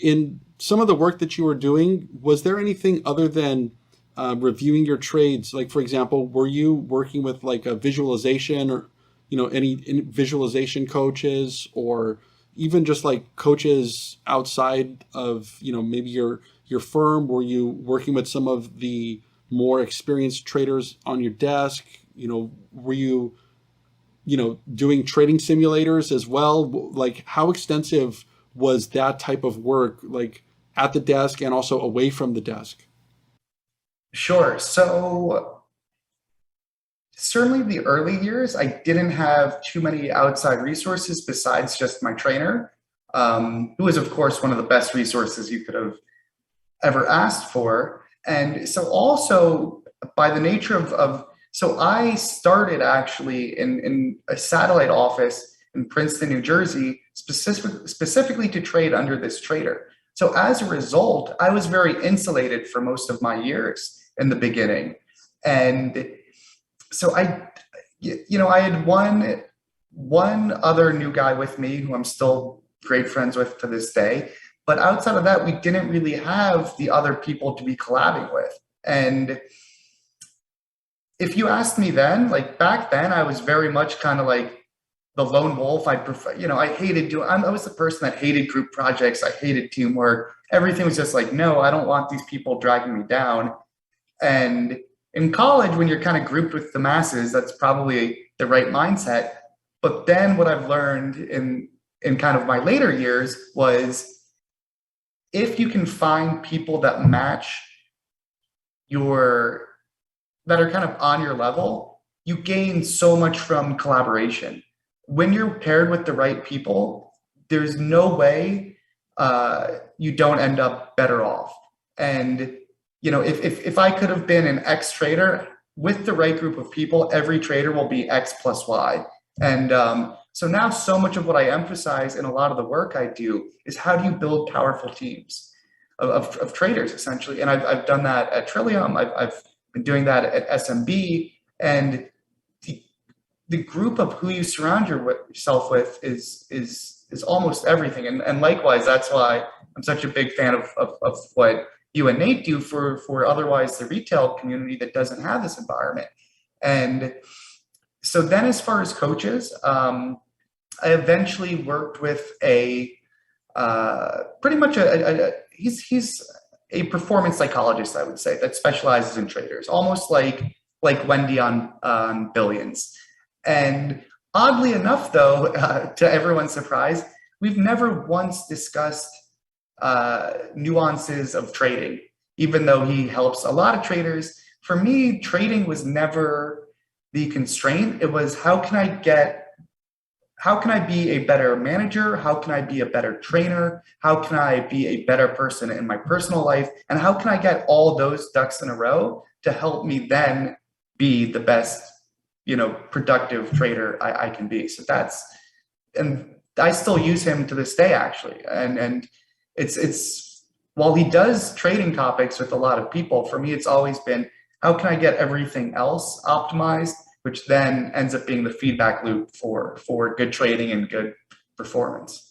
in some of the work that you were doing, was there anything other than reviewing your trades? Like, for example, were you working with like a visualization or, any visualization coaches, or even just like coaches outside of, maybe your firm? Were you working with some of the more experienced traders on your desk? Were you, doing trading simulators as well? Like, how extensive was that type of work, like at the desk and also away from the desk? Sure. So certainly the early years, I didn't have too many outside resources besides just my trainer, who was, of course, one of the best resources you could have ever asked for. And so also by the nature so I started actually in a satellite office in Princeton, New Jersey, specifically to trade under this trader. So as a result, I was very insulated for most of my years in the beginning. And so I had one other new guy with me who I'm still great friends with to this day. But outside of that, we didn't really have the other people to be collabing with. And if you asked me then, like back then, I was very much kind of like the lone wolf. I prefer, I hated doing, I was the person that hated group projects. I hated teamwork. Everything was just like, no, I don't want these people dragging me down. And in college, when you're kind of grouped with the masses, that's probably the right mindset. But then what I've learned in kind of my later years was if you can find people that match your that are kind of on your level, you gain so much from collaboration. When you're paired with the right people, there's no way you don't end up better off. And if I could have been an X trader with the right group of people, every trader will be X plus Y. And so now, so much of what I emphasize in a lot of the work I do is how do you build powerful teams of traders, essentially. And I've done that at Trillium. I've been doing that at SMB. And the group of who you surround yourself with is almost everything. And likewise, that's why I'm such a big fan of what you and Nate do for otherwise the retail community that doesn't have this environment. And so then as far as coaches, I eventually worked with a pretty much he's a performance psychologist, I would say, that specializes in traders, almost like Wendy on Billions. And oddly enough, though, to everyone's surprise, we've never once discussed nuances of trading, even though he helps a lot of traders. For me, trading was never the constraint. It was how can I be a better manager? How can I be a better trainer? How can I be a better person in my personal life? And how can I get all those ducks in a row to help me then be the best, productive trader I can be? So and I still use him to this day, actually. And it's while he does trading topics with a lot of people, for me, it's always been, how can I get everything else optimized, which then ends up being the feedback loop for good trading and good performance.